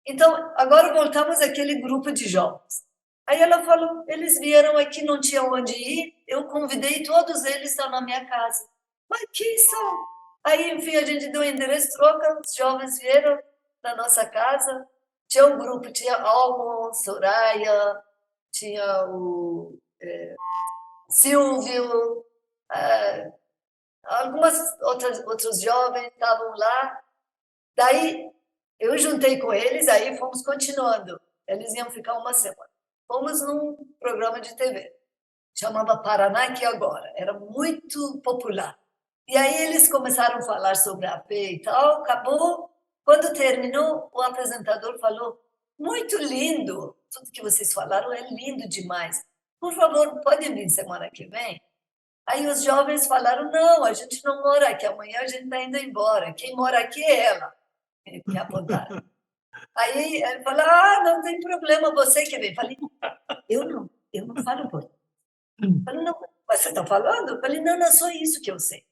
Então, agora voltamos àquele grupo de jovens. Aí ela falou, eles vieram aqui, não tinha onde ir, eu convidei todos eles, estão na minha casa. Mas quem são? Aí, enfim, a gente deu o endereço, troca, os jovens vieram na nossa casa, tinha um grupo, tinha Almo, Soraya, tinha o Silvio, eh, algumas outros jovens estavam lá. Daí eu juntei com eles, aí fomos continuando. Eles iam ficar uma semana. Fomos num programa de TV, chamava Paraná que agora, era muito popular. E aí eles começaram a falar sobre a fé e tal, acabou. Quando terminou, o apresentador falou: muito lindo, tudo que vocês falaram é lindo demais. Por favor, pode vir semana que vem? Aí os jovens falaram: não, a gente não mora aqui, amanhã a gente está indo embora. Quem mora aqui é ela, que apontaram. Aí ele falou: ah, não tem problema, você que vem. Falei: eu não falo português. Falei: não, mas você está falando? Eu falei: não, não é só isso que eu sei.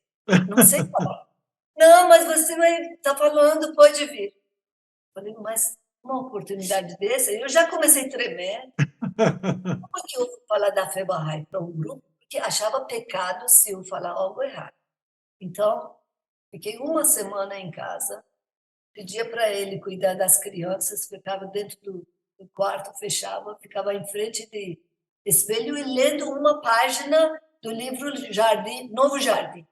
Não sei falar. Não, mas você vai estar falando, pode vir. Falei: mas uma oportunidade dessa, eu já comecei a tremer. Como que eu vou falar da fé Bahá'í para um grupo que achava pecado se eu falar algo errado? Então, fiquei uma semana em casa, pedia para ele cuidar das crianças, ficava dentro do quarto, fechava, ficava em frente de espelho e lendo uma página do livro Jardim, Novo Jardim.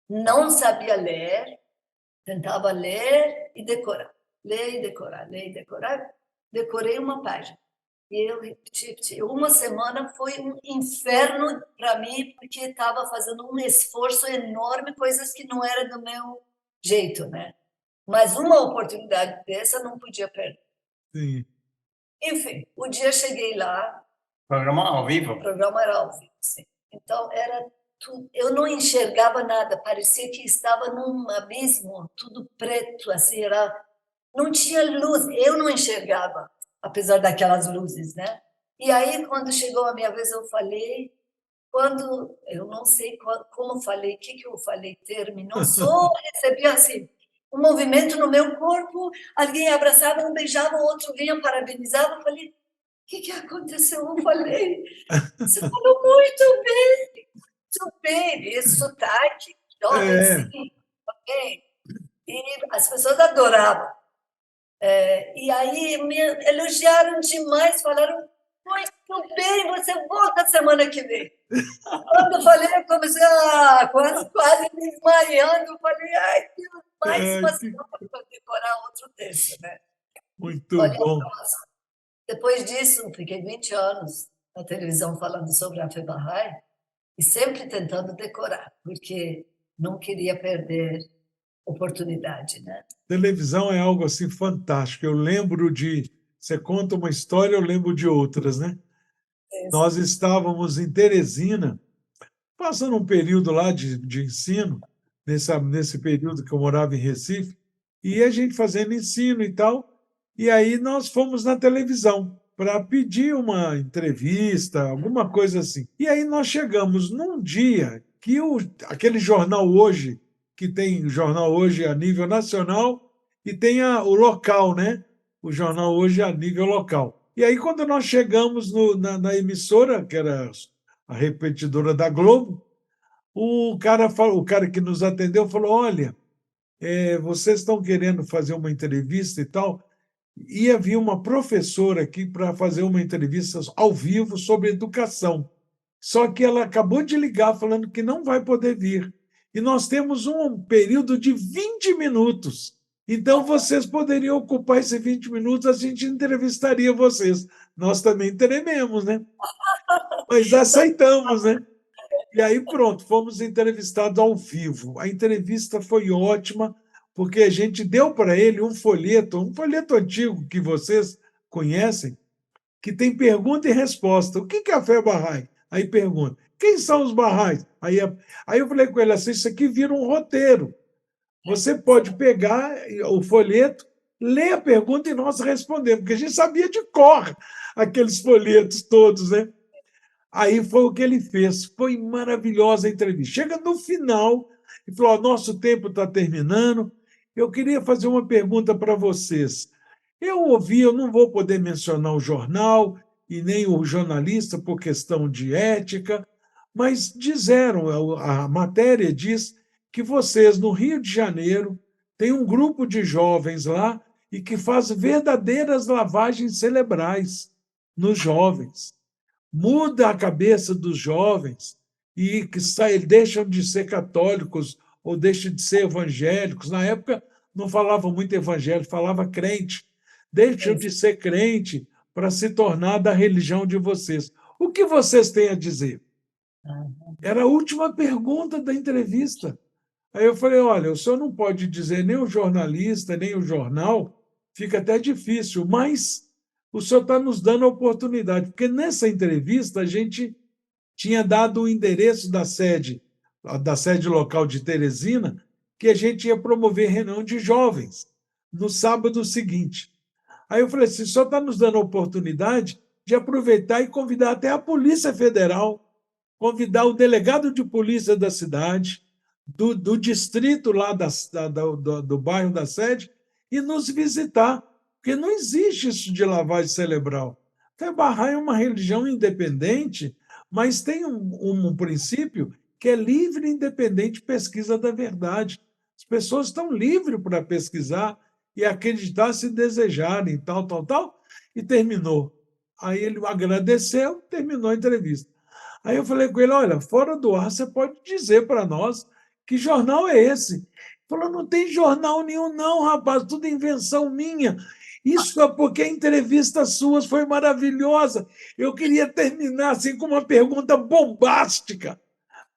Não sabia ler, tentava ler e decorar. Ler e decorar, ler e decorar. Decorei uma página. E eu repeti. Uma semana foi um inferno para mim, porque estava fazendo um esforço enorme, coisas que não eram do meu jeito, né? Mas uma oportunidade dessa não podia perder. Sim. Enfim, o dia cheguei lá, Programa ao o vivo? programa era ao vivo, sim. Então, era tudo, eu não enxergava nada, parecia que estava num abismo, tudo preto, assim, não tinha luz, eu não enxergava, apesar daquelas luzes, né? E aí, quando chegou a minha vez, eu falei, eu não sei como falei, o que eu falei, terminou, só recebi assim, um movimento no meu corpo, alguém abraçava, um beijava, o outro vinha, parabenizava, eu falei, o que aconteceu? Eu falei, você falou muito bem, esse sotaque, jovem, sim, É, bem. E as pessoas adoravam. E aí me elogiaram demais, falaram, muito bem, você volta semana que vem. Quando eu falei, eu comecei quase me desmaiando. Eu falei, ai, Deus, mais é, uma semana para decorar outro texto, né? muito Olha, bom. depois disso, fiquei 20 anos na televisão falando sobre a Fé Bahá'í e sempre tentando decorar, porque não queria perder oportunidade, né? Televisão é algo assim fantástico. Eu lembro de. Você conta uma história, eu lembro de outras, né? Nós estávamos em Teresina, passando um período lá de ensino, nesse período que eu morava em Recife, e a gente fazendo ensino e tal, e aí nós fomos na televisão para pedir uma entrevista, alguma coisa assim. E aí nós chegamos num dia que aquele jornal Hoje, que tem o jornal Hoje a nível nacional e tem o local, né? O jornal Hoje a nível local. E aí, quando nós chegamos na emissora, que era a repetidora da Globo, o cara que nos atendeu falou: olha, vocês estão querendo fazer uma entrevista e tal. Ia vir uma professora aqui para fazer uma entrevista ao vivo sobre educação. Só que ela acabou de ligar falando que não vai poder vir. E nós temos um período de 20 minutos. Então, vocês poderiam ocupar esses 20 minutos, a gente entrevistaria vocês. Nós também teremos, né? Mas aceitamos, né? E aí, pronto, fomos entrevistados ao vivo. A entrevista foi ótima, porque a gente deu para ele um folheto antigo que vocês conhecem, que tem pergunta e resposta. O que é a fé Bahá'í? Aí pergunta, quem são os Bahá'ís? Aí eu falei com ele assim, isso aqui vira um roteiro. Você pode pegar o folheto, ler a pergunta e nós respondemos, porque a gente sabia de cor aqueles folhetos todos, né? Aí foi o que ele fez. Foi maravilhosa a entrevista. Chega no final e falou: nosso tempo está terminando. Eu queria fazer uma pergunta para vocês. Eu ouvi, eu não vou poder mencionar o jornal e nem o jornalista por questão de ética, mas disseram, a matéria diz que vocês, no Rio de Janeiro, têm um grupo de jovens lá e que faz verdadeiras lavagens cerebrais nos jovens. Muda a cabeça dos jovens e que deixam de ser católicos ou deixam de ser evangélicos. Na época, não falava muito evangélico, falava crente. Deixam de ser crente para se tornar da religião de vocês. O que vocês têm a dizer? Era a última pergunta da entrevista. Aí eu falei: olha, o senhor não pode dizer nem o jornalista, nem o jornal, fica até difícil, mas o senhor está nos dando a oportunidade, porque nessa entrevista a gente tinha dado o endereço da sede local de Teresina, que a gente ia promover reunião de jovens no sábado seguinte. Aí eu falei assim: o senhor está nos dando a oportunidade de aproveitar e convidar até a Polícia Federal, convidar o delegado de polícia da cidade, do distrito lá do bairro da sede, e nos visitar, porque não existe isso de lavagem cerebral. Porque Bahá'í é uma religião independente, mas tem um princípio que é livre e independente pesquisa da verdade. As pessoas estão livres para pesquisar e acreditar se desejarem, tal, tal, tal, e terminou. Aí ele agradeceu, terminou a entrevista. Aí eu falei com ele: olha, fora do ar, você pode dizer para nós que jornal é esse? Ele falou: não tem jornal nenhum, não, rapaz, tudo invenção minha. Isso é porque a entrevista sua foi maravilhosa. Eu queria terminar assim com uma pergunta bombástica.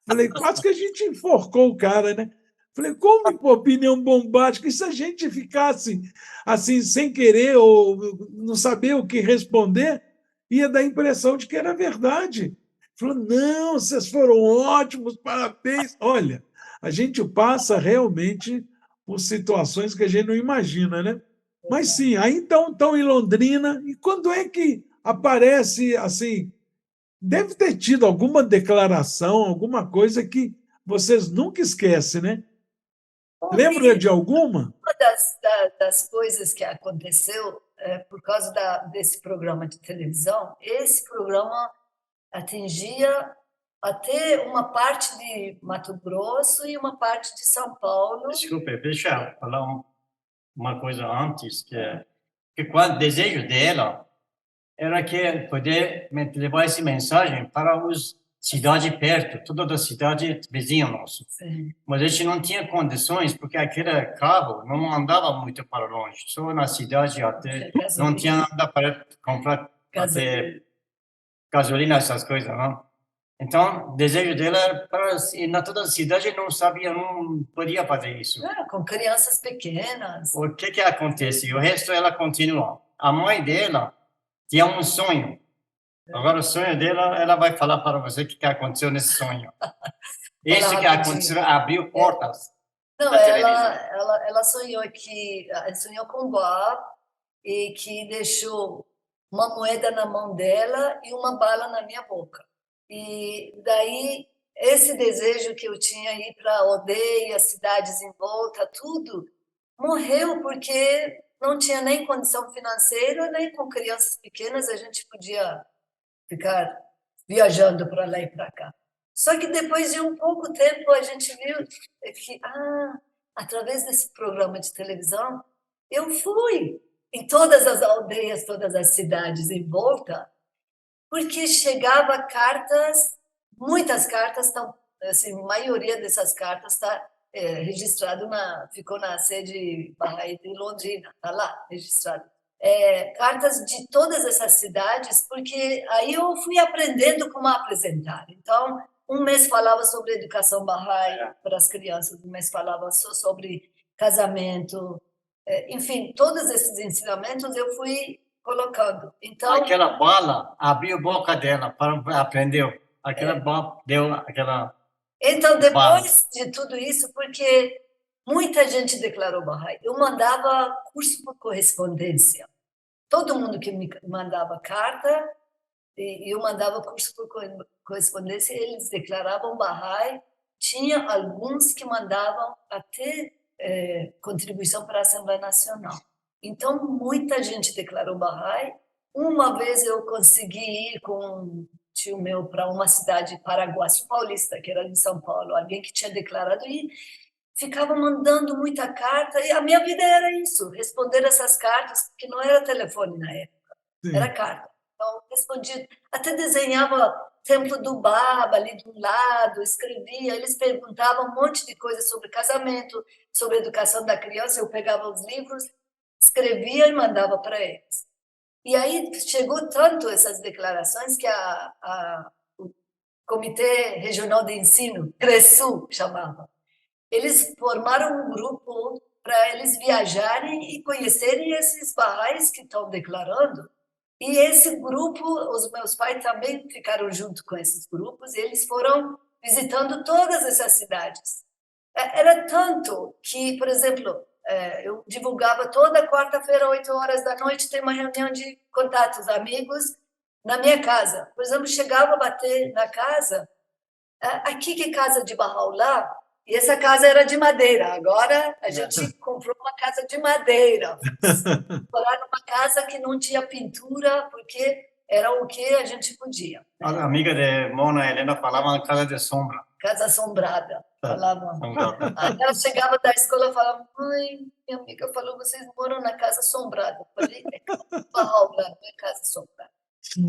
Falei, quase que a gente enforcou o cara, né? Falei, como opinião bombástica? E se a gente ficasse assim, sem querer ou não saber o que responder, ia dar a impressão de que era verdade. Falou, não, vocês foram ótimos, parabéns. Olha, a gente passa realmente por situações que a gente não imagina, né? Mas sim, aí estão em Londrina, e quando é que aparece assim? Deve ter tido alguma declaração, alguma coisa que vocês nunca esquecem, né? Lembra de alguma? Uma das coisas que aconteceu por causa desse programa de televisão, esse programa atingia até uma parte de Mato Grosso e uma parte de São Paulo. Desculpe, deixa eu falar uma coisa antes, que qual o desejo dela era que poder levar essa mensagem para os cidades perto, toda a cidade vizinha nossa. Sim. Mas a gente não tinha condições, porque aquele cabo não andava muito para longe, só na cidade até, não tinha nada para comprar até gasolina, essas coisas, não? Então, o desejo dela era para ir na toda a cidade, não sabia, não podia fazer isso. Com crianças pequenas. O que acontece? O resto ela continua. A mãe dela tinha um sonho. Agora, o sonho dela, ela vai falar para você o que aconteceu nesse sonho. Esse que aconteceu abriu portas. Não, ela sonhou sonhou com Bob e que deixou uma moeda na mão dela e uma bala na minha boca. E daí esse desejo que eu tinha ir para a aldeia, cidades em volta, tudo morreu porque não tinha nem condição financeira, nem com crianças pequenas a gente podia ficar viajando para lá e para cá. Só que depois de um pouco tempo a gente viu que, através desse programa de televisão, eu fui em todas as aldeias, todas as cidades em volta, porque chegava cartas, muitas cartas, assim, a maioria dessas cartas está registrado ficou na sede Bahá'í de Londrina, está lá registrado. Cartas de todas essas cidades, porque aí eu fui aprendendo como apresentar. Então, um mês falava sobre educação Bahá'í para as crianças, um mês falava só sobre casamento, enfim, todos esses ensinamentos eu fui colocando. Então, aquela bala abriu a boca dela para aprender. Aquela bala deu aquela. Então, depois de tudo isso, porque muita gente declarou Bahá'í, eu mandava curso por correspondência. Todo mundo que me mandava carta, e eu mandava curso por correspondência, eles declaravam Bahá'í. Tinha alguns que mandavam até contribuição para a Assembleia Nacional. Então, muita gente declarou Bahá'í. Uma vez eu consegui ir com um tio meu para uma cidade Paraguaçu Paulista, que era de São Paulo, alguém que tinha declarado, e ficava mandando muita carta, e a minha vida era isso, responder essas cartas, porque não era telefone na época, era Sim. carta. Então, respondia, até desenhava Templo do Baba ali do lado, escrevia, eles perguntavam um monte de coisa sobre casamento, sobre educação da criança, eu pegava os livros, escrevia e mandava para eles. E aí chegou tanto essas declarações que o Comitê Regional de Ensino, CRESU, chamava, eles formaram um grupo para eles viajarem e conhecerem esses bahá'ís que estão declarando. E esse grupo, os meus pais também ficaram junto com esses grupos, e eles foram visitando todas essas cidades. Era tanto que, por exemplo, eu divulgava toda quarta-feira, 8 horas da noite, tem uma reunião de contatos, amigos, na minha casa. Por exemplo, chegava a bater na casa, aqui que é casa de Bahá'u'lláh, e essa casa era de madeira. Agora a gente comprou uma casa de madeira. Morar numa casa que não tinha pintura, porque era o que a gente podia. A amiga de Mona Helena falava casa de sombra. Casa assombrada. Falavam. Assombrada. Aí ela chegava da escola e falava: mãe, minha amiga falou, vocês moram na casa assombrada. Eu falei: é casa de Bahá'u'lláh, não é casa assombrada.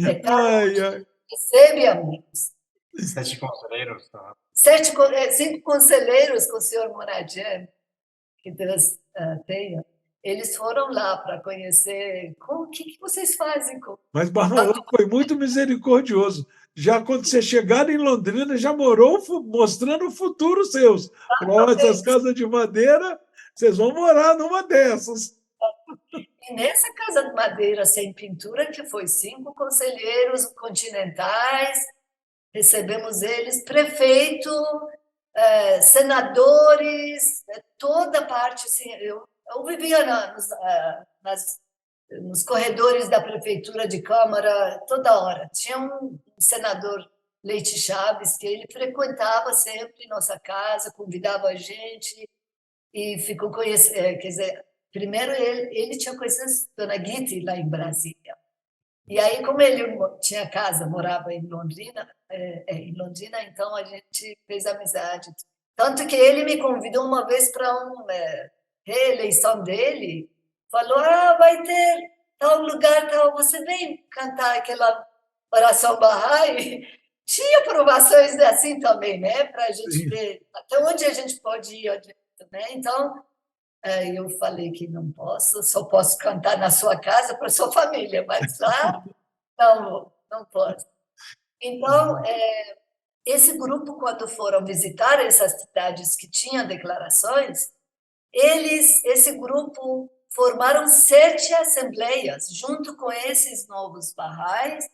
É casa Ai, onde ai. recebe amigos. 7 conselheiros. Tá? 5 conselheiros com o senhor Moradian, que Deus tenha, eles foram lá para conhecer o que vocês fazem. Mas Bahá'u'lláh foi muito misericordioso. Já quando você chegar em Londrina, já morou mostrando o futuro seus. Falou: essas casas de madeira, vocês vão morar numa dessas. E nessa casa de madeira sem pintura, que foi 5 conselheiros continentais, recebemos eles, prefeito, senadores, toda parte. Assim, eu vivia nos corredores da prefeitura de Câmara toda hora. Tinha um senador, Leite Chaves, que ele frequentava sempre nossa casa, convidava a gente e ficou conhecendo. Quer dizer, primeiro ele tinha conhecido a Dona Guite lá em Brasília. E aí, como ele tinha casa, morava em Londrina, então a gente fez amizade. Tanto que ele me convidou uma vez para uma reeleição dele, falou: vai ter tal lugar, tal, você vem cantar aquela oração Bahá'í. Tinha provações assim também, né? Para a gente ver até onde a gente pode ir, né? Então, eu falei que não posso, só posso cantar na sua casa para sua família, mas lá não posso. Então, esse grupo, quando foram visitar essas cidades que tinham declarações, esse grupo formaram 7 assembleias, junto com esses novos bahá'ís,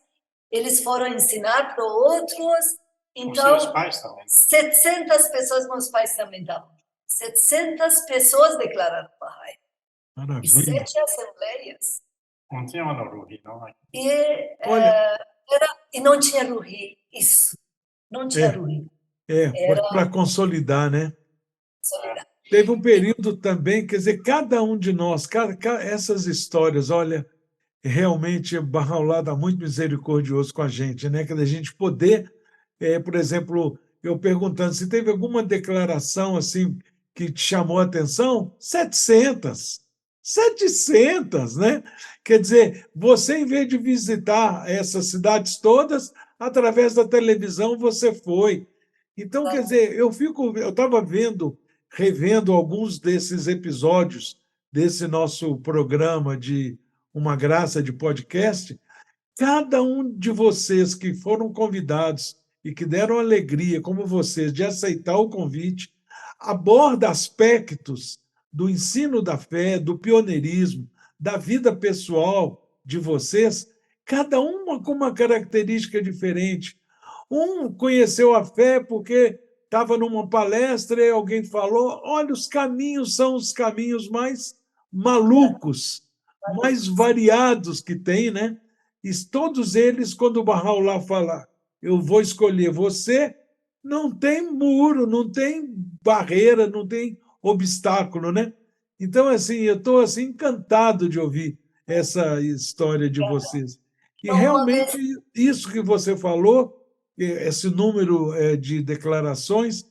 eles foram ensinar para outros. Então, os pais também. 700 pessoas, meus pais também estavam. 700 pessoas declararam Bahá'í. E 7 assembleias. Não tinha uma no Ruhi, não? E não tinha Ruhi, isso. Não tinha Ruhi. Para consolidar, né? Consolidar. Teve um período também, quer dizer, cada um de nós, essas histórias, olha, realmente Bahá'u'lláh está muito misericordioso com a gente, né? Que a gente poder, por exemplo, eu perguntando se teve alguma declaração assim que te chamou a atenção, 700, né? Quer dizer, você, em vez de visitar essas cidades todas, através da televisão você foi. Então, quer dizer, eu estava revendo alguns desses episódios desse nosso programa de Uma Graça de Podcast. Cada um de vocês que foram convidados e que deram alegria, como vocês, de aceitar o convite, aborda aspectos do ensino da fé, do pioneirismo, da vida pessoal de vocês, cada uma com uma característica diferente. Um conheceu a fé porque estava numa palestra e alguém falou: olha, os caminhos são os caminhos mais malucos, mais variados que tem, né? E todos eles, quando o Bahá'u'lláh fala: eu vou escolher você, não tem muro, não tem barreira, não tem obstáculo, né? Então, assim, eu estou assim, encantado de ouvir essa história de vocês. E Então, uma vez, realmente, isso que você falou, esse número de declarações,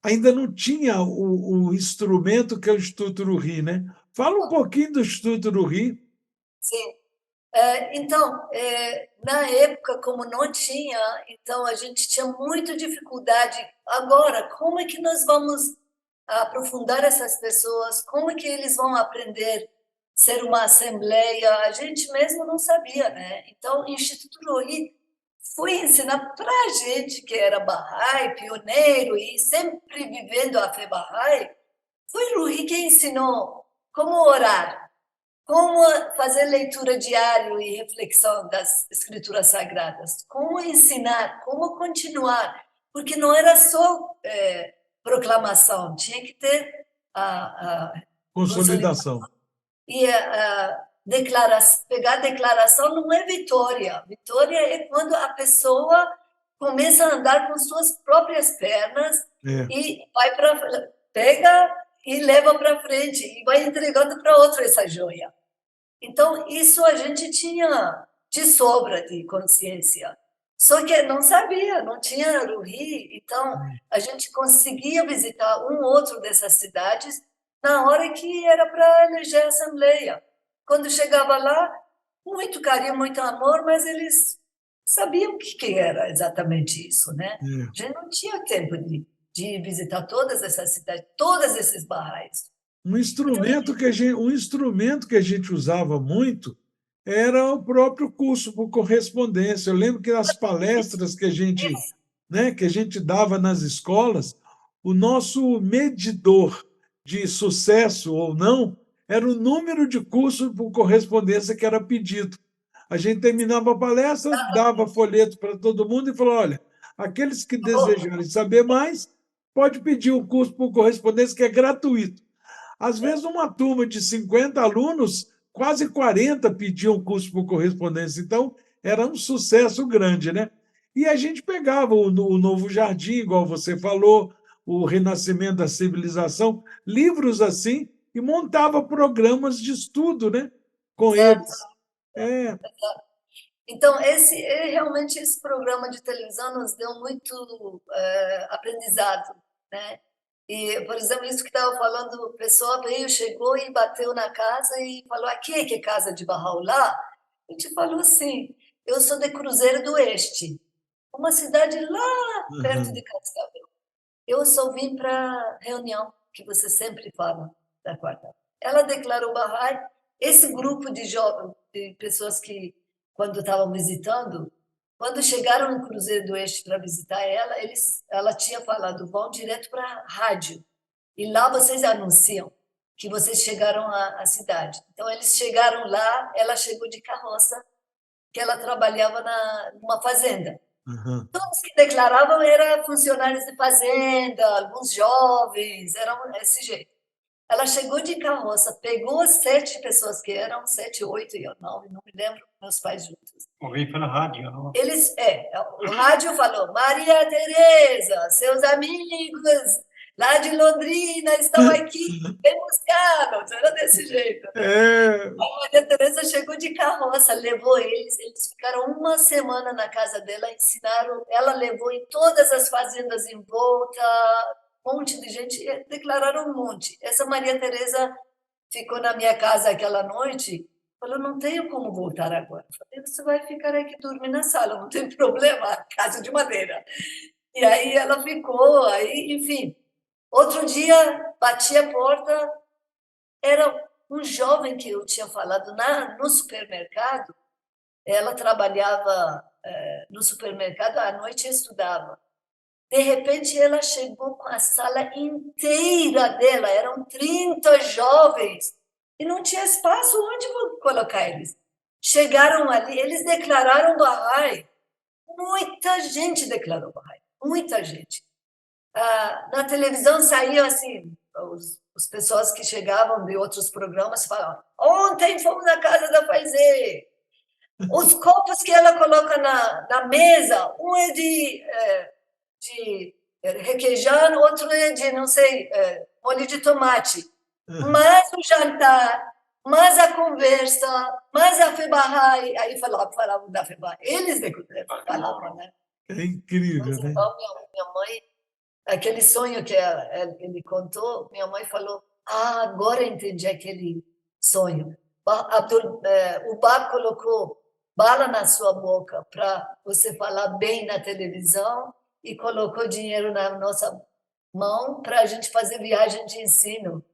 ainda não tinha o instrumento que é o Instituto Ruri, né? Fala um pouquinho do Instituto Ruri. sim. Então, na época, como não tinha, então a gente tinha muita dificuldade. Agora, como é que nós vamos aprofundar essas pessoas? Como é que eles vão aprender a ser uma assembleia? A gente mesmo não sabia, né? Então, o Instituto Ruhi foi ensinar para a gente que era Bahá'í, pioneiro e sempre vivendo a fé Bahá'í. Foi Ruhi que ensinou como orar, como fazer leitura diária e reflexão das escrituras sagradas, como ensinar, como continuar, porque não era só proclamação, tinha que ter a consolidação. Consolidação. E pegar a declaração não é vitória. Vitória é quando a pessoa começa a andar com suas próprias pernas e pega e leva para frente e vai entregando para outro essa joia. Então, isso a gente tinha de sobra de consciência. Só que não sabia, não tinha Ruhi. Então, a gente conseguia visitar um outro dessas cidades na hora que era para eleger a assembleia. Quando chegava lá, muito carinho, muito amor, mas eles sabiam o que era exatamente isso, né? A gente não tinha tempo de visitar todas essas cidades, todos esses barrais. Um instrumento que a gente usava muito era o próprio curso por correspondência. Eu lembro que as palestras que a gente dava nas escolas, o nosso medidor de sucesso ou não era o número de cursos por correspondência que era pedido. A gente terminava a palestra, dava folheto para todo mundo e falou: olha, aqueles que desejarem saber mais, pode pedir o curso por correspondência, que é gratuito. Às vezes, uma turma de 50 alunos, quase 40 pediam curso por correspondência. Então, era um sucesso grande, né? E a gente pegava o Novo Jardim, igual você falou, o Renascimento da Civilização, livros assim, e montava programas de estudo, né? Com eles. Então, realmente esse programa de televisão nos deu muito aprendizado, né? E, por exemplo, isso que estava falando, a pessoa veio, chegou e bateu na casa e falou: aqui que é casa de Bahá'u'lláh? A gente falou assim: eu sou de Cruzeiro do Oeste, uma cidade lá perto de Cascavel. Eu só vim para reunião que você sempre fala da quarta. Ela declarou Bahá'í. Esse grupo de pessoas que, quando estavam visitando, quando chegaram no Cruzeiro do Oeste para visitar ela, ela tinha falado: vão direto para a rádio. E lá vocês anunciam que vocês chegaram à cidade. Então, eles chegaram lá, ela chegou de carroça, que ela trabalhava numa fazenda. Todos que declaravam eram funcionários de fazenda, alguns jovens, eram desse jeito. Ela chegou de carroça, pegou as 7 pessoas que eram, 7, 8 e 9, não me lembro, meus pais juntos. Ouvi pela rádio, não? O rádio falou: Maria Tereza, seus amigos lá de Londrina estão aqui, vem buscar-nos. Era desse jeito. A Maria Tereza chegou de carroça, levou eles ficaram uma semana na casa dela, ensinaram, ela levou em todas as fazendas em volta, um monte de gente, declararam um monte. Essa Maria Tereza ficou na minha casa aquela noite, falou: não tenho como voltar agora. Eu falei: você vai ficar aqui dormir na sala, não tem problema, casa de madeira. E aí ela ficou, aí, enfim. Outro dia, bati a porta, era um jovem que eu tinha falado no supermercado. Ela trabalhava no supermercado, à noite estudava. De repente, ela chegou com a sala inteira dela, eram 30 jovens, e não tinha espaço onde colocar eles. Chegaram ali, eles declararam Bahá'í. Muita gente declarou Bahá'í, muita gente. Na televisão saíam assim, os pessoas que chegavam de outros programas falavam: ontem fomos na casa da Faizê. Os copos que ela coloca na mesa, um é de requeijão, outro é de, não sei, molho de tomate. mais o jantar, mais a conversa, mais a Febahai. Aí falavam da Febahai. Eles falavam, né? É incrível, Mas, né? então, minha mãe, aquele sonho que ele contou, minha mãe falou, agora entendi aquele sonho. O Bar colocou bala na sua boca para você falar bem na televisão e colocou dinheiro na nossa mão para a gente fazer viagem de ensino,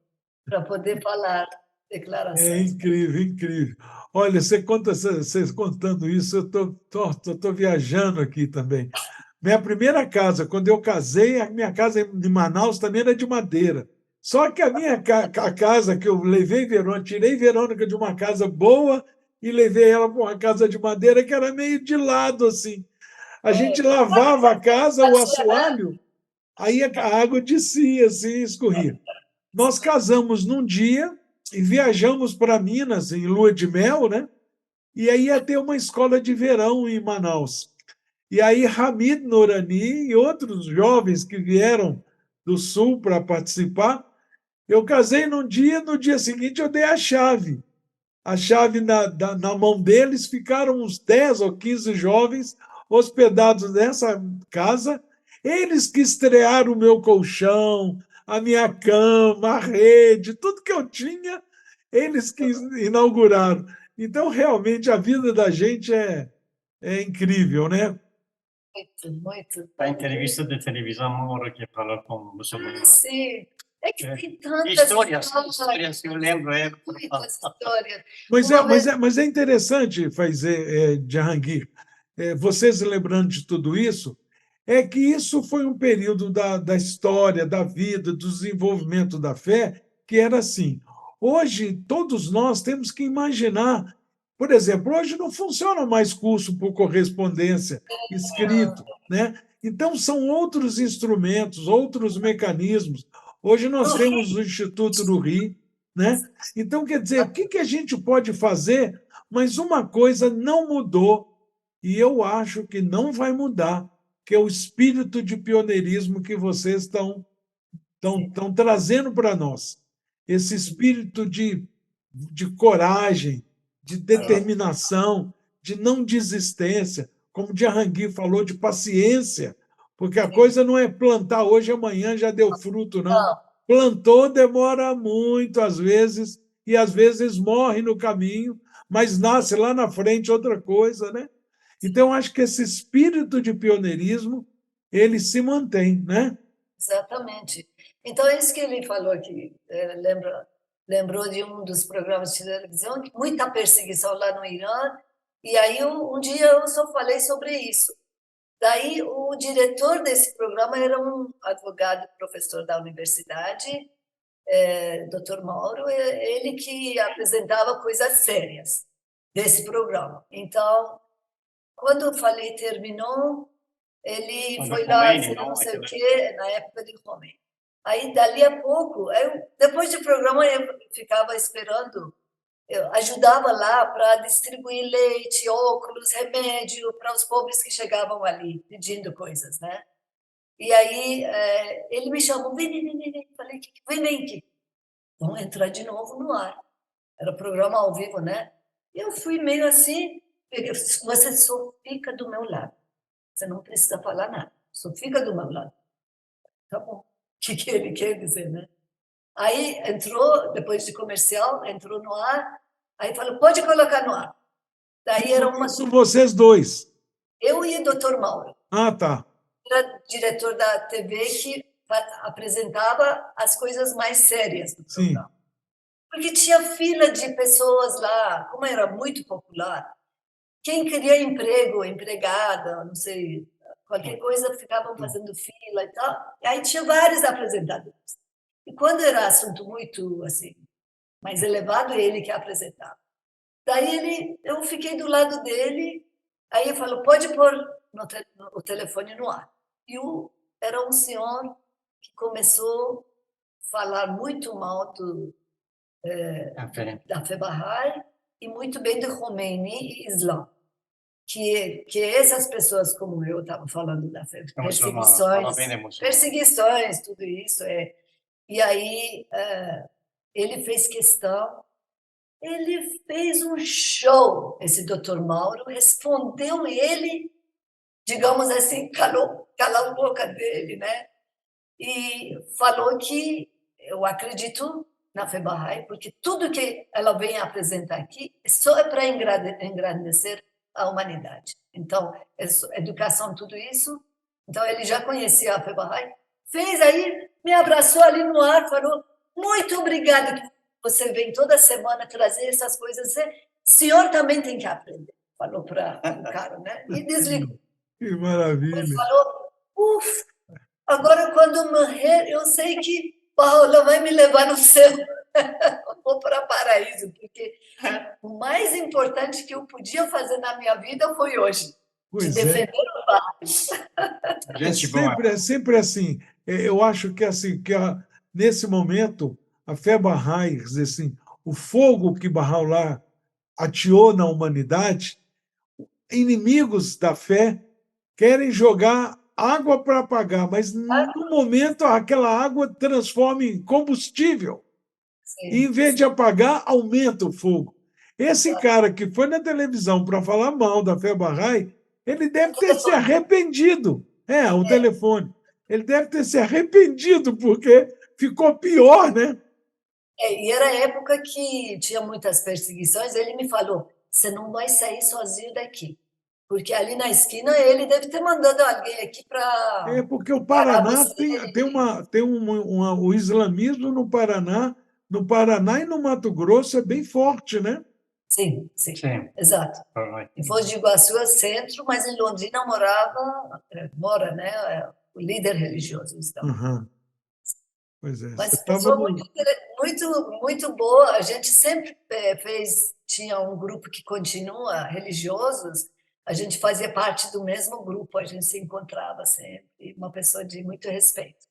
para poder falar É declarações. incrível, incrível. Olha, você contando isso, eu tô viajando aqui também. Minha primeira casa, quando eu casei, a minha casa em Manaus também era de madeira. Só que a casa que eu levei Verônica, tirei Verônica de uma casa boa e levei ela para uma casa de madeira que era meio de lado, assim. A gente lavava a casa, o assoalho, aí a água descia, assim, escorria. Nós casamos num dia e viajamos para Minas, em lua de mel, né? E aí ia ter uma escola de verão em Manaus. E aí Hamid Nourani e outros jovens que vieram do Sul para participar, eu casei num dia, no dia seguinte eu dei a chave. A chave na mão deles, ficaram uns 10 ou 15 jovens hospedados nessa casa. Eles que estrearam o meu colchão, a minha cama, a rede, tudo que eu tinha, eles que inauguraram. Então, realmente, a vida da gente é incrível, né? Muito, muito. A entrevista de televisão, Mauro, que falou com o muçulmano. Sim, é que tem tantas Histórias que eu lembro. muitas histórias. Mas é interessante, Jahangir, vocês lembrando de tudo isso, é que isso foi um período da história, da vida, do desenvolvimento da fé, que era assim. Hoje, todos nós temos que imaginar. Por exemplo, hoje não funciona mais curso por correspondência escrito, né? Então, são outros instrumentos, outros mecanismos. Hoje nós temos o Instituto do Rio, né? Então, quer dizer, o que a gente pode fazer? Mas uma coisa não mudou, e eu acho que não vai mudar, que é o espírito de pioneirismo que vocês estão trazendo para nós. Esse espírito de coragem, de determinação, de não desistência, como o Jahangir falou, de paciência, porque a coisa não é plantar hoje, amanhã já deu fruto, não. Plantou demora muito, às vezes, e às vezes morre no caminho, mas nasce lá na frente outra coisa, né? Então, acho que esse espírito de pioneirismo ele se mantém, né? Exatamente. Então, é isso que ele falou aqui. Lembrou de um dos programas de televisão, muita perseguição lá no Irã, e aí um dia eu só falei sobre isso. Daí o diretor desse programa era um advogado, professor da universidade, Dr. Mauro, ele que apresentava coisas sérias desse programa. Então, quando eu falei terminou, ele foi lá, não sei o quê, na época de Khomeini. Aí, dali a pouco, depois do programa, eu ficava esperando, eu ajudava lá para distribuir leite, óculos, remédio para os pobres que chegavam ali pedindo coisas, né? E aí ele me chamou, vem. Falei, vem aqui. Vamos entrar de novo no ar. Era programa ao vivo, né? Eu fui meio assim, você só fica do meu lado. Você não precisa falar nada, só fica do meu lado. Tá bom. O que ele quer dizer, né? Aí entrou, depois de comercial, entrou no ar, aí falou, pode colocar no ar. Daí era uma... São vocês dois. Eu e o Dr. Mauro. Ah, tá. Era diretor da TV que apresentava as coisas mais sérias do programa. Sim. Porque tinha fila de pessoas lá, como era muito popular, quem queria emprego, empregada, não sei, qualquer coisa, ficavam fazendo fila e tal. E aí tinha vários apresentadores. E quando era assunto muito assim, mais elevado, ele que apresentava. Daí eu fiquei do lado dele, aí ele falou, pode pôr o telefone no ar. E era um senhor que começou a falar muito mal da Febahai e muito bem de Khomeini e Islã. Que essas pessoas, como eu estava falando, da perseguições, tudo isso. E aí ele fez questão, ele fez um show, esse Dr. Mauro, respondeu ele, digamos assim, calou a boca dele, né? E falou que eu acredito na Fé Bahá'í, porque tudo que ela vem apresentar aqui só é para engrandecer a humanidade. Então, educação, tudo isso. Então, ele já conhecia a Fé Bahá'í, fez aí, me abraçou ali no ar, falou, muito obrigada que você vem toda semana trazer essas coisas. O senhor também tem que aprender, falou para o cara, né? E desligou. Que Ele maravilha. falou, ufa, agora quando morrer, eu sei que Paula vai me levar no céu. Vou para paraíso, porque o mais importante que eu podia fazer na minha vida foi hoje, de Pois é. defender o Bahá'í. Gente boa. É sempre assim. Eu acho que assim nesse momento a fé Bahá'í, quer dizer assim, o fogo que Bahá'u'lláh ateou na humanidade, inimigos da fé querem jogar água para apagar, mas no momento aquela água transforma em combustível. E, em vez de apagar, aumenta o fogo. Esse cara que foi na televisão para falar mal da fé Bahá'í, ele deve ter se arrependido. O telefone. Ele deve ter se arrependido, porque ficou pior, né? E era a época que tinha muitas perseguições. Ele me falou, você não vai sair sozinho daqui. Porque ali na esquina ele deve ter mandado alguém aqui para... Porque o Paraná tem o islamismo no Paraná e no Mato Grosso é bem forte, né? Sim, Sim. exato. Em Foz de Iguaçu é centro, mas em Londrina mora, né, o líder religioso. Então. Uhum. Pois é. Mas Você pessoa no... muito boa. A gente sempre tinha um grupo que continua, religiosos, a gente fazia parte do mesmo grupo, a gente se encontrava sempre, uma pessoa de muito respeito.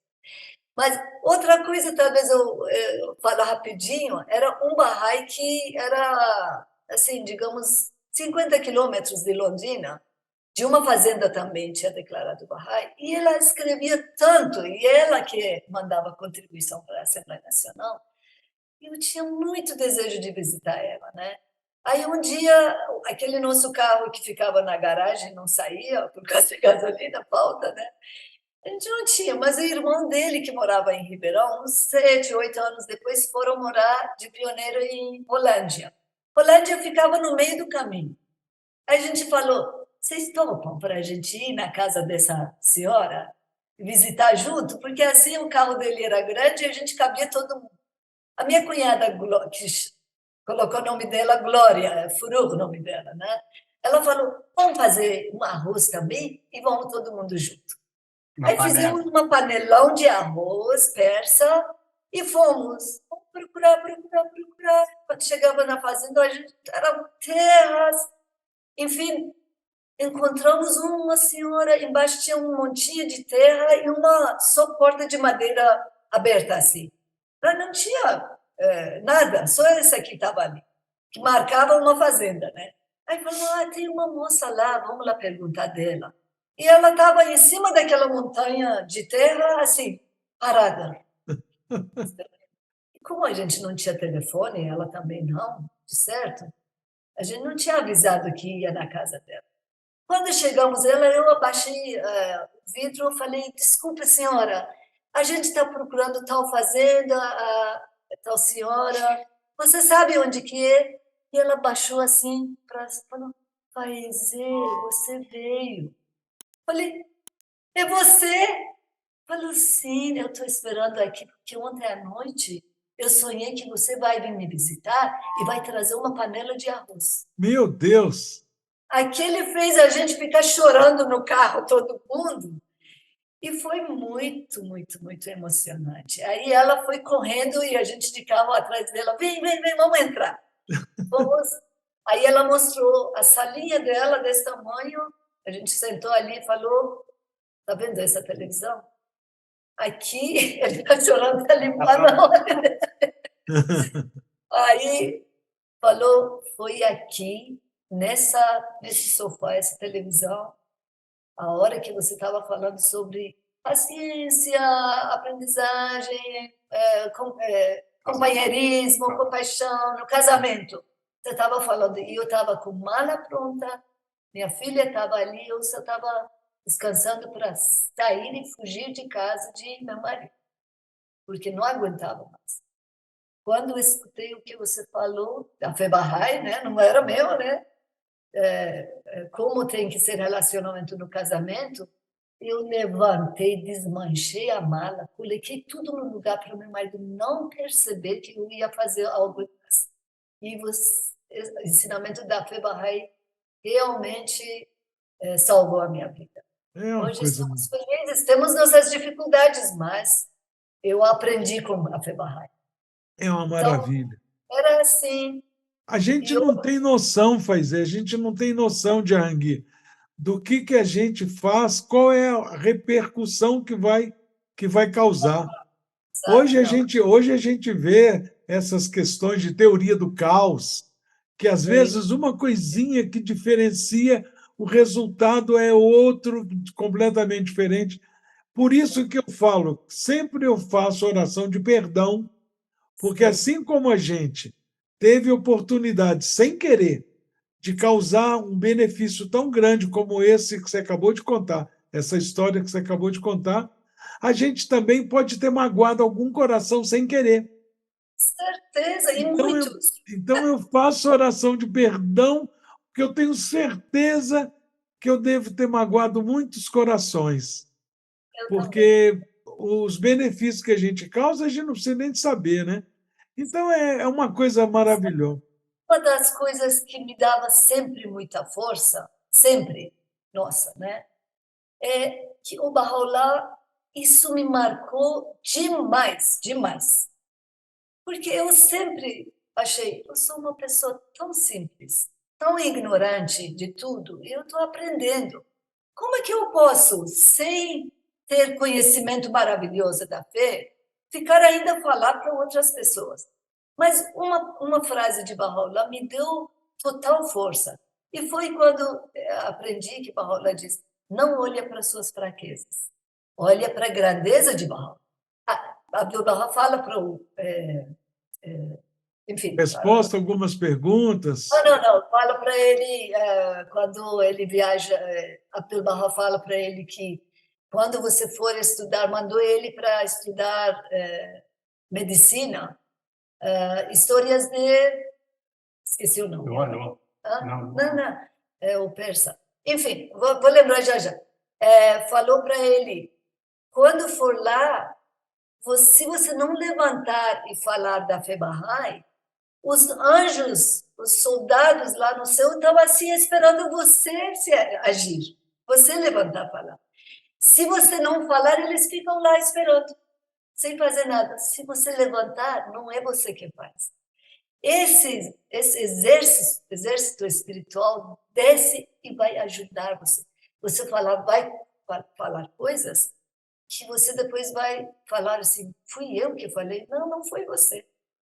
Mas outra coisa, talvez eu falo rapidinho, era um Bahá'í que era, assim, digamos, 50 quilômetros de Londrina, de uma fazenda também tinha declarado Bahá'í, e ela escrevia tanto, e ela que mandava contribuição para a Assembleia Nacional, e eu tinha muito desejo de visitar ela, né? Aí um dia, aquele nosso carro que ficava na garagem não saía, por causa de gasolina, falta, né? A gente não tinha, mas o irmão dele, que morava em Ribeirão, uns 7, 8 anos depois, foram morar de pioneiro em Rolândia. Rolândia ficava no meio do caminho. Aí a gente falou, vocês topam para a gente ir na casa dessa senhora e visitar junto? Porque assim o carro dele era grande e a gente cabia todo mundo. A minha cunhada, que colocou o nome dela Glória, Furur o nome dela, né? Ela falou, vamos fazer um arroz também e vamos todo mundo junto. Aí fizemos uma panelão de arroz persa e fomos procurar. Quando chegava na fazenda, a gente eram terras. Enfim, encontramos uma senhora, embaixo tinha um montinho de terra e uma só porta de madeira aberta assim. Mas não tinha nada, só esse aqui estava ali, que marcava uma fazenda, né? Aí falou, tem uma moça lá, vamos lá perguntar dela. E ela estava em cima daquela montanha de terra, assim, parada. E como a gente não tinha telefone, ela também não, de certo, a gente não tinha avisado que ia na casa dela. Quando chegamos, eu abaixei o vidro e falei, desculpe, senhora, a gente está procurando tal fazenda, tal senhora, você sabe onde que é? E ela baixou assim, falou, Paizê, você veio. Falei, é você? Falou, sim, eu estou esperando aqui, porque ontem à noite eu sonhei que você vai vir me visitar e vai trazer uma panela de arroz. Meu Deus! Aquele fez a gente ficar chorando no carro, todo mundo, e foi muito, muito, muito emocionante. Aí ela foi correndo e a gente de carro atrás dela, vem, vamos entrar. Vamos. Aí ela mostrou a salinha dela desse tamanho, a gente sentou ali e falou, tá vendo essa televisão? Aqui, ele está chorando, está limpando a olha. Aí falou, foi aqui, nesse sofá, essa televisão, a hora que você estava falando sobre paciência, aprendizagem, companheirismo, compaixão, no casamento. Você estava falando, e eu estava com mala pronta, minha filha estava ali, eu só estava descansando para sair e fugir de casa de meu marido, porque não aguentava mais. Quando eu escutei o que você falou, da Fé Bahá'í, né? Não era meu, né? Como tem que ser relacionamento no casamento, eu levantei, desmanchei a mala, coloquei tudo no lugar para o meu marido não perceber que eu ia fazer algo errado. E o ensinamento da Fé Bahá'í realmente salvou a minha vida. É uma Hoje coisa. estamos felizes, temos nossas dificuldades, mas eu aprendi com a Fé Bahá'í. É uma Então, maravilha. era assim. A gente não tem noção, Faizé, a gente não tem noção, Jahangir, do que a gente faz, qual é a repercussão que vai causar. Sabe, não. Hoje a gente vê essas questões de teoria do caos, que às vezes uma coisinha que diferencia, o resultado é outro completamente diferente. Por isso que eu falo, sempre eu faço oração de perdão, porque assim como a gente teve oportunidade, sem querer, de causar um benefício tão grande como esse que você acabou de contar, essa história que você acabou de contar, a gente também pode ter magoado algum coração sem querer. Certeza, e Então muitos. então eu faço oração de perdão, porque eu tenho certeza que eu devo ter magoado muitos corações, Eu também. porque os benefícios que a gente causa, a gente não precisa nem de saber, né? Então é uma coisa maravilhosa. Uma das coisas que me dava sempre muita força, sempre, nossa, né? É que o Bahá'u'lláh, isso me marcou demais, demais. Porque eu sempre achei, eu sou uma pessoa tão simples, tão ignorante de tudo, e eu estou aprendendo. Como é que eu posso, sem ter conhecimento maravilhoso da fé, ficar ainda a falar para outras pessoas? Mas uma frase de Bahá'u'lláh me deu total força. E foi quando aprendi que Bahá'u'lláh diz: não olha para suas fraquezas, olha para a grandeza de Bahá'u'lláh. Abdu'l-Bahá fala para o enfim, Resposta a algumas perguntas. não, fala para ele, quando ele viaja, Abdu'l-Bahá fala para ele que quando você for estudar, mandou ele para estudar medicina, histórias de, esqueci o nome. Não. Não, é o persa. Enfim, vou lembrar já já. Falou para ele, quando for lá, se você não levantar e falar da Fé Bahá'í, os anjos, os soldados lá no céu estavam assim esperando você se agir, você levantar a falar. Se você não falar, eles ficam lá esperando, sem fazer nada. Se você levantar, não é você que faz. Esse exército espiritual desce e vai ajudar você. Você vai falar coisas que você depois vai falar assim, fui eu que falei. Não, não foi você.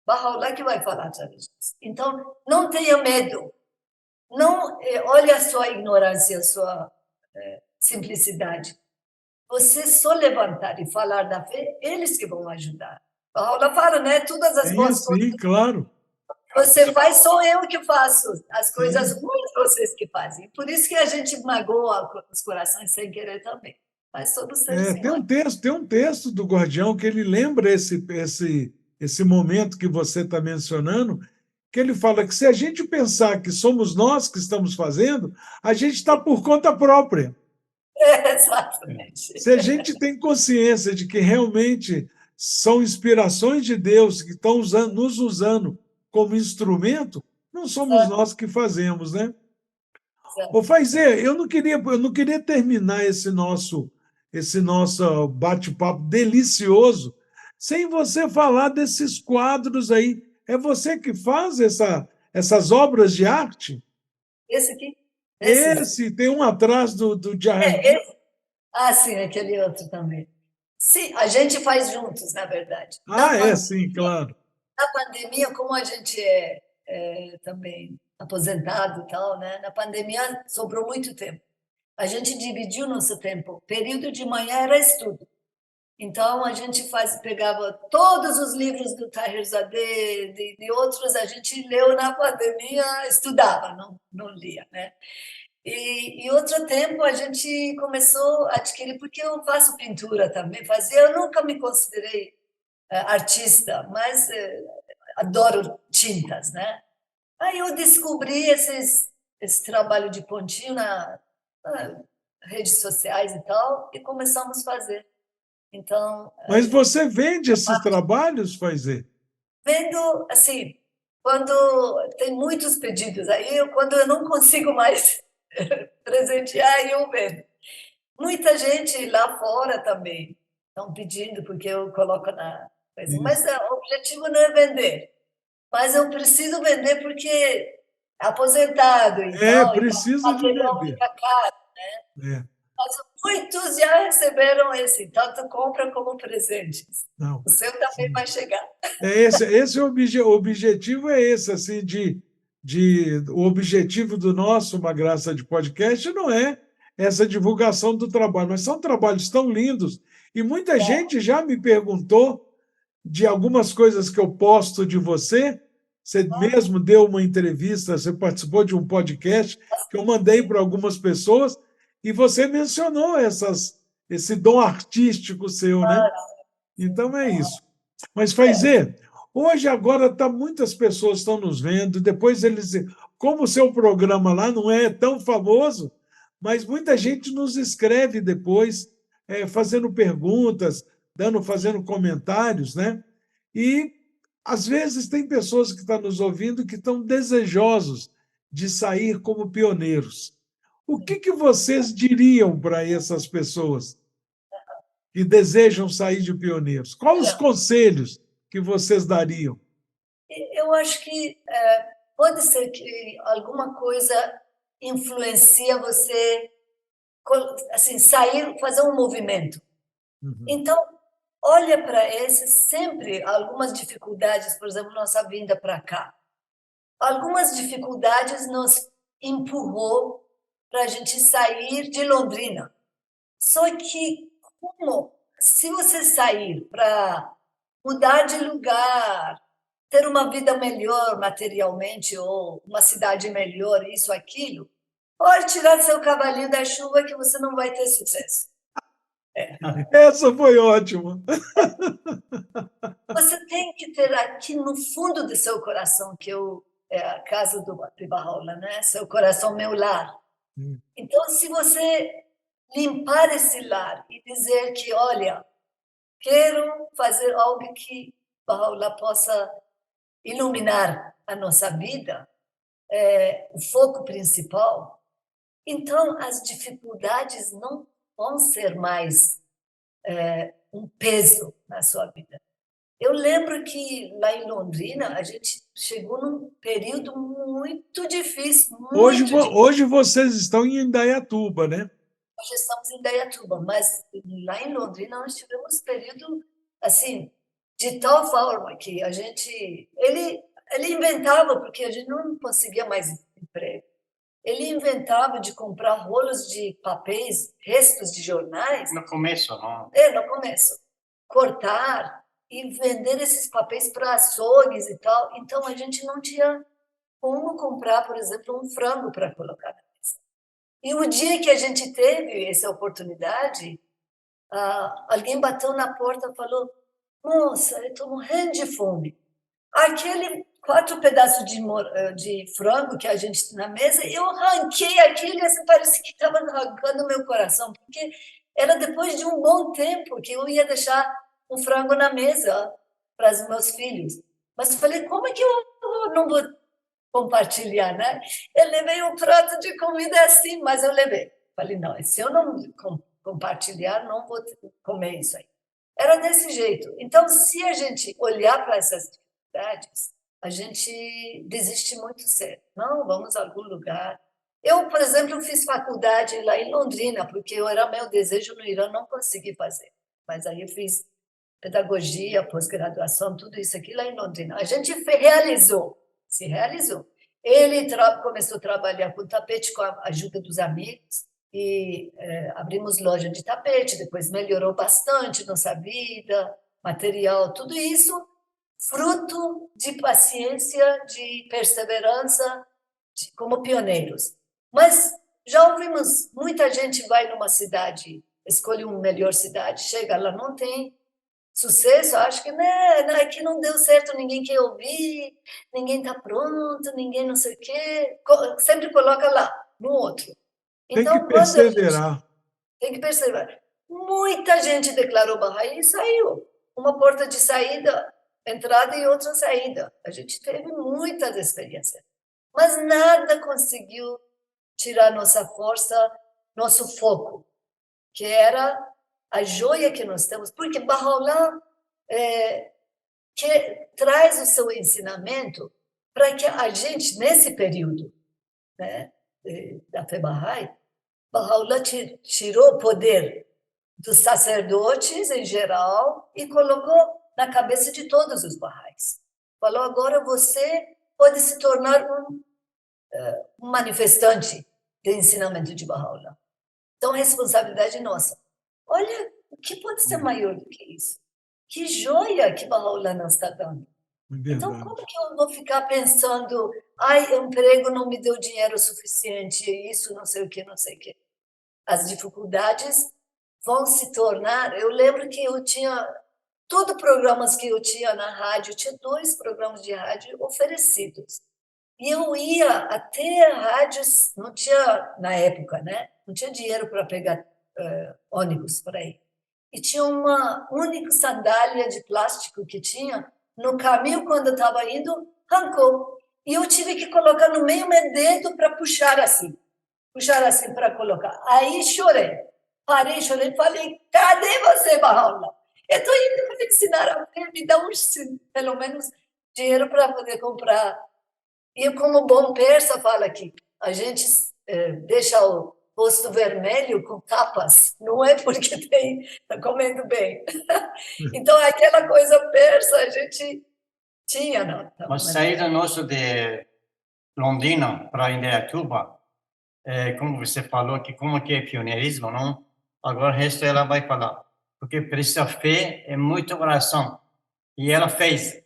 Bahá'u'lláh que vai falar através disso. Então, não tenha medo. Não olhe a sua ignorância, a sua simplicidade. Você só levantar e falar da fé, eles que vão ajudar. Bahá'u'lláh fala, né? Todas as boas coisas Sim, claro. você faz, sou eu que faço. As coisas Sim. ruins vocês que fazem. Por isso que a gente magoa os corações sem querer também. Mas somos seres humanos. Tem um texto do Guardião que ele lembra esse momento que você está mencionando, que ele fala que se a gente pensar que somos nós que estamos fazendo, a gente está por conta própria. Exatamente. Se a gente tem consciência de que realmente são inspirações de Deus que estão nos usando como instrumento, não somos nós que fazemos, né? Ô, Faizê, eu não queria terminar esse nosso bate-papo delicioso sem você falar desses quadros aí. É você que faz essas obras de arte? Esse aqui? Esse, tem um atrás do Jahangir. Esse. Sim, aquele outro também. Sim, a gente faz juntos, na verdade. Sim, claro. Na pandemia, como a gente é também aposentado e tal, né? Na pandemia sobrou muito tempo. A gente dividiu nosso tempo. Período de manhã era estudo. Então, a gente pegava todos os livros do Tahir Zadeh, de outros, a gente leu na pandemia, estudava, não lia, né? E outro tempo a gente começou a adquirir, porque eu faço pintura também, eu nunca me considerei artista, mas adoro tintas, né? Aí eu descobri esse trabalho de pontinho na redes sociais e tal, e começamos a fazer. Então, Mas você vende esses trabalhos, Faizê? vendo, assim, quando tem muitos pedidos, quando eu não consigo mais presentear, eu vendo. Muita gente lá fora também estão pedindo, porque eu coloco na coisa. Mas Isso. o objetivo não é vender. Mas eu preciso vender porque é aposentado e tal, então o Precisa de material vender. fica caro. É, Mas muitos já receberam esse, tanto compra como presentes. não. O seu também vai chegar. Esse o objetivo é esse, assim, o objetivo do nosso Uma Graça de Podcast não é essa divulgação do trabalho, mas são trabalhos tão lindos e muita gente já me perguntou de algumas coisas que eu posto de você. Você mesmo deu uma entrevista, você participou de um podcast que eu mandei para algumas pessoas e você mencionou esse dom artístico seu, né? Então é isso. Mas, Faizê, hoje agora muitas pessoas estão nos vendo, depois eles. Como o seu programa lá não é tão famoso, mas muita gente nos escreve depois, fazendo perguntas, fazendo comentários, né? E às vezes tem pessoas que estão nos ouvindo que estão desejosos de sair como pioneiros. O que vocês diriam para essas pessoas que desejam sair de pioneiros? Quais os conselhos que vocês dariam? Eu acho que pode ser que alguma coisa influencia você, assim, sair, fazer um movimento. Uhum. Então, olha para esse sempre algumas dificuldades, por exemplo, nossa vinda para cá. Algumas dificuldades nos empurrou para a gente sair de Londrina. Só que se você sair para mudar de lugar, ter uma vida melhor materialmente ou uma cidade melhor, isso, aquilo, pode tirar seu cavalinho da chuva que você não vai ter sucesso. Essa foi ótima. Você tem que ter aqui no fundo do seu coração, que é a casa do Bahá'u'lláh, né? Seu coração, meu lar. Então, se você limpar esse lar e dizer que, olha, quero fazer algo que Bahá'u'lláh possa iluminar a nossa vida, o foco principal, então as dificuldades não vão ser mais um peso na sua vida. Eu lembro que lá em Londrina a gente chegou num período muito difícil, muito difícil. Hoje vocês estão em Indaiatuba, né? Hoje estamos em Indaiatuba, mas lá em Londrina nós tivemos período assim de tal forma que a gente ele inventava, porque a gente não conseguia mais emprego. Ele inventava de comprar rolos de papéis, restos de jornais. No começo, não? No começo. Cortar e vender esses papéis para açougues e tal. Então, a gente não tinha como comprar, por exemplo, um frango para colocar na mesa. E o dia que a gente teve essa oportunidade, alguém bateu na porta e falou: moça, eu estou morrendo de fome. Aquele 4 pedaços de frango que a gente tinha na mesa, eu arranquei aquilo e assim, parecia que estava arrancando meu coração, porque era depois de um bom tempo que eu ia deixar um frango na mesa para os meus filhos. Mas eu falei, como é que eu não vou compartilhar, né? Eu levei um prato de comida assim, mas eu levei. Falei, não, se eu não compartilhar, não vou comer isso aí. Era desse jeito. Então, se a gente olhar para essas dificuldades, a gente desiste muito cedo. Não, vamos a algum lugar. Eu, por exemplo, fiz faculdade lá em Londrina, porque era meu desejo no Irã, não consegui fazer. Mas aí eu fiz pedagogia, pós-graduação, tudo isso aqui lá em Londrina. A gente se realizou. Ele começou a trabalhar com tapete com a ajuda dos amigos, e abrimos loja de tapete, depois melhorou bastante nossa vida, material, tudo isso fruto de paciência, de perseverança, como pioneiros. Mas já ouvimos, muita gente vai numa cidade, escolhe uma melhor cidade, chega lá, não tem sucesso, acho que né, aqui não deu certo, ninguém quer ouvir, ninguém está pronto, ninguém não sei o quê, sempre coloca lá, no outro. Tem que Então, quando a gente perseverar. tem que perceber, muita gente declarou Bahá'í e saiu. Uma porta de saída, entrada e outra saída. A gente teve muitas experiências, mas nada conseguiu tirar nossa força, nosso foco, que era a joia que nós temos, porque Baha'u'lláh que traz o seu ensinamento para que a gente, nesse período, né, da fé Bahá'í, Baha'u'lláh tirou o poder dos sacerdotes em geral e colocou na cabeça de todos os Baha'ís. Falou, agora você pode se tornar um manifestante do ensinamento de Baha'u'lláh. Então, responsabilidade nossa. Olha, o que pode ser maior do que isso? Que joia que Baha'u'lláh nos está dando. Então, como que eu vou ficar pensando, ai, o emprego não me deu dinheiro suficiente, isso, não sei o que, não sei o que. As dificuldades vão se tornar... Eu lembro que eu tinha... Todos os programas que eu tinha na rádio, eu tinha 2 programas de rádio oferecidos. E eu ia até rádios, não tinha, na época, né? Não tinha dinheiro para pegar ônibus por aí. E tinha uma única sandália de plástico que tinha, no caminho, quando eu estava indo, arrancou. E eu tive que colocar no meio meu dedo para puxar assim para colocar. Aí chorei, parei, chorei, falei, cadê você, Baha'u'lláh? Eu estou indo para ensinar a você, me dá pelo menos dinheiro para poder comprar. E como bom persa fala aqui, a gente deixa o rosto vermelho com tapas, não é porque está comendo bem. Então, aquela coisa persa a gente tinha. Não, Mas saída nossa de Londrina para Indaiatuba, como você falou, que como que é pioneirismo, não? Agora o resto ela vai falar. Porque precisa fé é muita oração. E ela fez.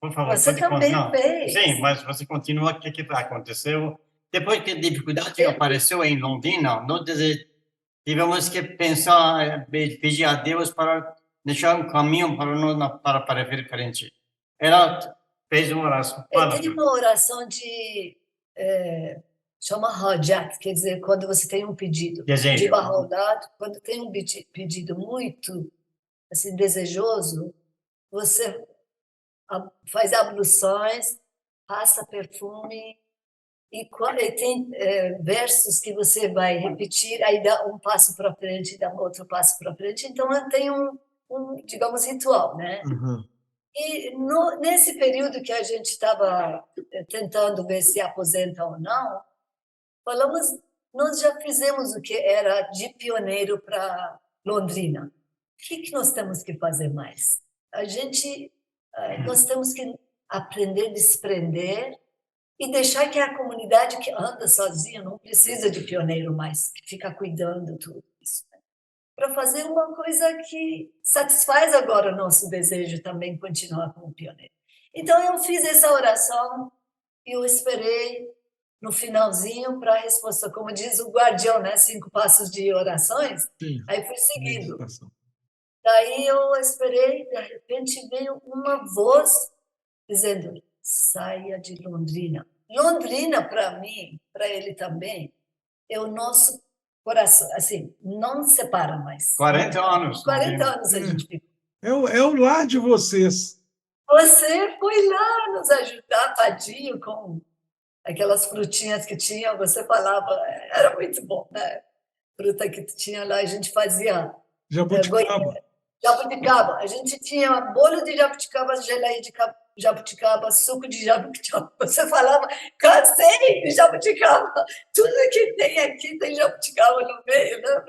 Por favor, você pode também continuar. fez. Sim, mas você continua, o que aconteceu? Depois que a dificuldade apareceu em Londrina, nós tivemos que pensar, pedir a Deus para deixar um caminho para nós para frente. Ela fez uma oração. Tem uma oração de... chama Hajat, quer dizer, quando você tem um pedido. Desejo. De Baha'u'lláh, quando tem um pedido muito assim, desejoso, você faz abluções, passa perfume, e tem versos que você vai repetir, aí dá um passo para frente, dá outro passo para frente. Então, tem digamos, ritual, né? Uhum. E nesse período que a gente estava tentando ver se aposenta ou não, falamos, nós já fizemos o que era de pioneiro para Londrina. O que nós temos que fazer mais? Nós temos que aprender a desprender e deixar que a comunidade que anda sozinha não precisa de pioneiro mais, que fica cuidando tudo isso. Para fazer uma coisa que satisfaz agora o nosso desejo também continuar como pioneiro. Então, eu fiz essa oração e eu esperei no finalzinho para a resposta, como diz o guardião, né? 5 passos de orações. Sim. Aí fui seguindo. Meditação. Daí eu esperei, de repente veio uma voz dizendo, saia de Londrina. Londrina, para mim, para ele também, é o nosso coração, assim, não separa mais. 40 anos. 40 anos a gente ficou. É o lar de vocês. Você foi lá nos ajudar, tadinho, com aquelas frutinhas que tinha, você falava, era muito bom, né? Fruta que tinha lá, a gente fazia Jabuticaba. jabuticaba. A gente tinha bolo de jabuticaba, geleia de jabuticaba, suco de jabuticaba. Você falava, cansei de jabuticaba. Tudo que tem aqui tem jabuticaba no meio, né?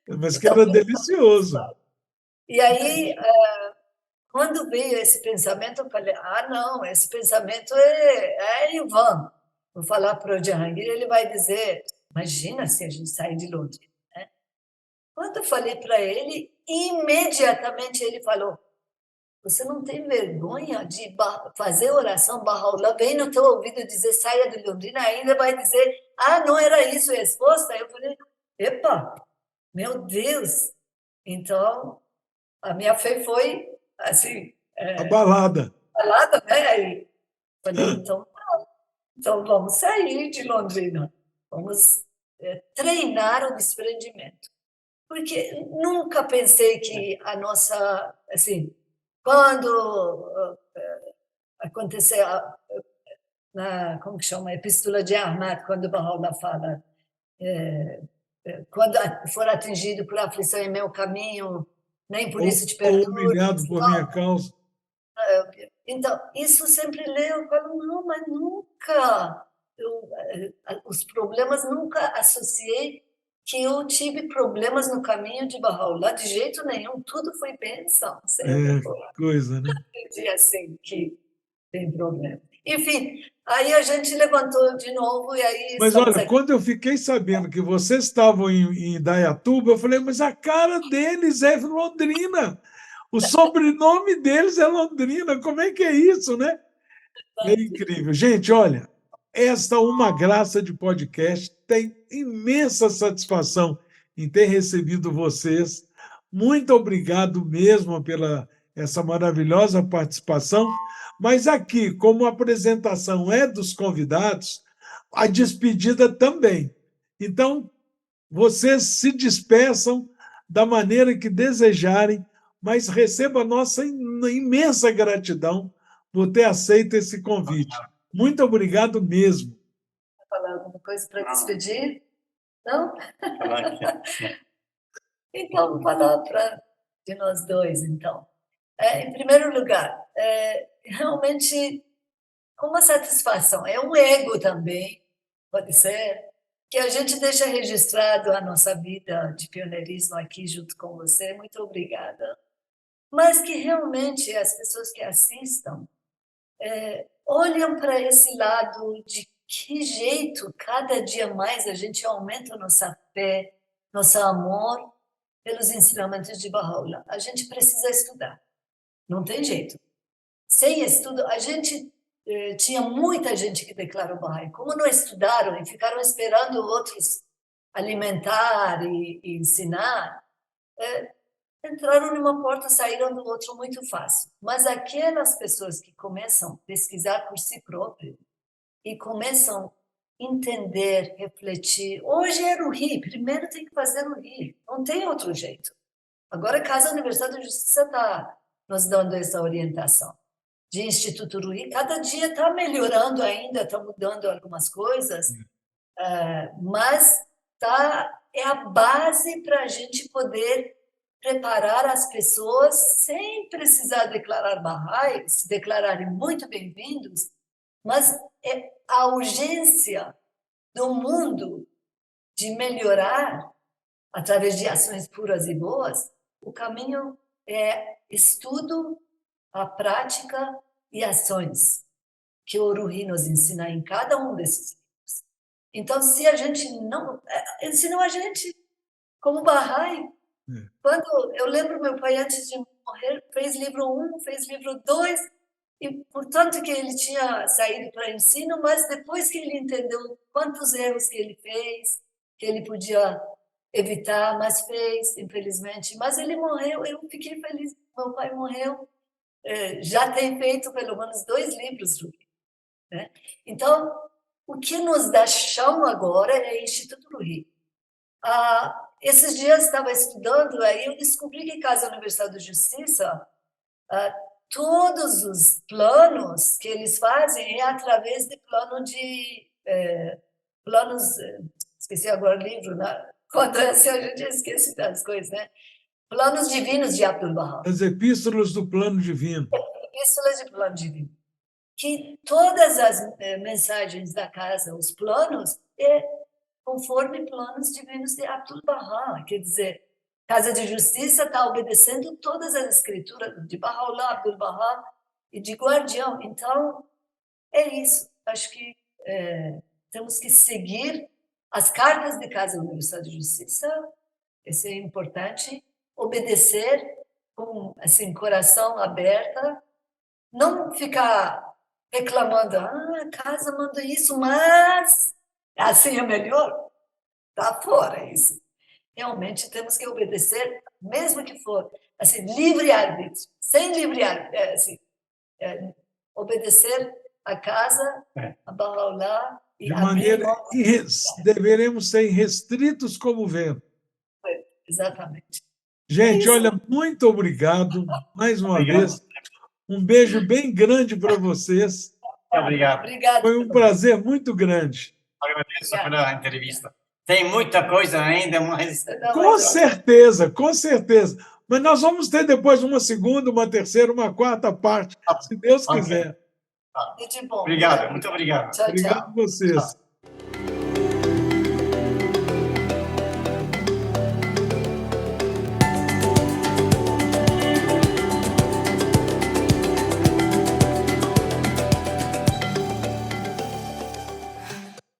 Mas que era delicioso. E aí, quando veio esse pensamento, eu falei, não, esse pensamento é Ivan. Vou falar para o Jahangir, ele vai dizer, Imagina se a gente sair de Londrina, né? Quando eu falei para ele, imediatamente ele falou: você não tem vergonha de fazer oração Bahá'u'lláh bem no teu ouvido dizer saia de Londrina, ainda vai dizer, não era isso a resposta? Eu falei, epa, meu Deus! Então, a minha fé foi, assim, Abalada. falada, né? E falei, então vamos sair de Londrina, vamos treinar o desprendimento. Porque nunca pensei que a nossa, assim, quando aconteceu como que chama, a Epístola de Ahmad, quando Baha'u'lláh fala, quando for atingido por aflição em meu caminho, nem por isso te Ou perdoo. humilhado por minha causa. Então, isso sempre leu, eu falo, não, mas nunca, os problemas nunca associei que eu tive problemas no caminho de Baha'u'lláh, de jeito nenhum, tudo foi bênção, sempre foi. Coisa, né? Assim, que tem problema. Enfim, aí a gente levantou de novo e aí Mas estamos olha, aqui. quando eu fiquei sabendo que vocês estavam em Indaiatuba, eu falei, mas a cara deles é Londrina. O sobrenome deles é Londrina. Como é que é isso, né? É incrível. Gente, olha, esta Uma Graça de podcast tem imensa satisfação em ter recebido vocês. Muito obrigado mesmo pela essa maravilhosa participação. Mas aqui, como a apresentação é dos convidados, a despedida também. Então, vocês se despeçam da maneira que desejarem, mas receba a nossa imensa gratidão por ter aceito esse convite. Muito obrigado mesmo. Falar alguma coisa para despedir? Não? Não. Então, vou falar de nós dois, então. Em primeiro lugar, realmente, uma satisfação, é um ego também, pode ser, que a gente deixa registrado a nossa vida de pioneirismo aqui junto com você. Muito obrigada. Mas que realmente as pessoas que assistam olham para esse lado de que jeito cada dia mais a gente aumenta nossa fé, nosso amor pelos ensinamentos de Baha'u'lláh. A gente precisa estudar, não tem jeito. Sem estudo, a gente tinha muita gente que declarou Bahá'í. Como não estudaram e ficaram esperando outros alimentar e ensinar, entraram numa porta, saíram do outro muito fácil. Mas aquelas pessoas que começam a pesquisar por si próprias e começam a entender, refletir. Hoje é no Rio, primeiro tem que fazer no Rio, não tem outro jeito. Agora a Casa Universitária da Justiça está nos dando essa orientação. De Instituto Ruhi, cada dia está melhorando ainda, está mudando algumas coisas, mas é a base para a gente poder preparar as pessoas sem precisar declarar Bahá'í, se declararem muito bem-vindos, mas é a urgência do mundo de melhorar através de ações puras e boas. O caminho é estudo, a prática e ações que o Ruhi nos ensina em cada um desses livros. Então, se a gente não ensinou a gente como Bahá'í, quando eu lembro meu pai antes de morrer fez livro 1, fez livro 2, e portanto que ele tinha saído para ensino, mas depois que ele entendeu quantos erros que ele fez, que ele podia evitar, mas fez, infelizmente. Mas ele morreu, eu fiquei feliz. Meu pai morreu, já tem feito pelo menos 2 livros, né? Então, o que nos dá chão agora é o Instituto Ruhi. Esses dias estava estudando, aí eu descobri que Casa Universitária de Justiça, todos os planos que eles fazem é através de planos, esqueci agora o livro, né? Quando a gente esquece das coisas, né? Planos divinos de Abdu'l-Bahá. As epístolas do plano divino. Epístolas de plano divino. Que todas as mensagens da casa, os planos, conforme planos divinos de Abdu'l-Bahá. Quer dizer, Casa de Justiça está obedecendo todas as escrituras de Baha'u'lláh, Abdu'l-Bahá e de Guardião. Então, é isso. Acho que temos que seguir as cartas de Casa Universal de Justiça, isso é importante, obedecer com assim, coração aberto, não ficar reclamando, a casa mandou isso, mas assim é melhor, tá fora isso. Realmente temos que obedecer, mesmo que for assim, livre-arbítrio, sem livre-arbítrio, assim, obedecer a casa, a Bahá'u'lláh, e De abrir maneira, mão. deveremos ser restritos como o vento. Exatamente. Gente, Isso. olha, muito obrigado mais uma Obrigado. vez. Um beijo bem grande para vocês. Obrigado. Obrigada. Foi um prazer muito grande. Agradeço pela entrevista. Tem muita coisa ainda, mas Com certeza, com certeza. Mas nós vamos ter depois uma segunda, uma terceira, uma quarta parte, se Deus Ok. quiser. E de bom. obrigado, muito obrigado. Tchau, Obrigado tchau. a vocês. Tchau.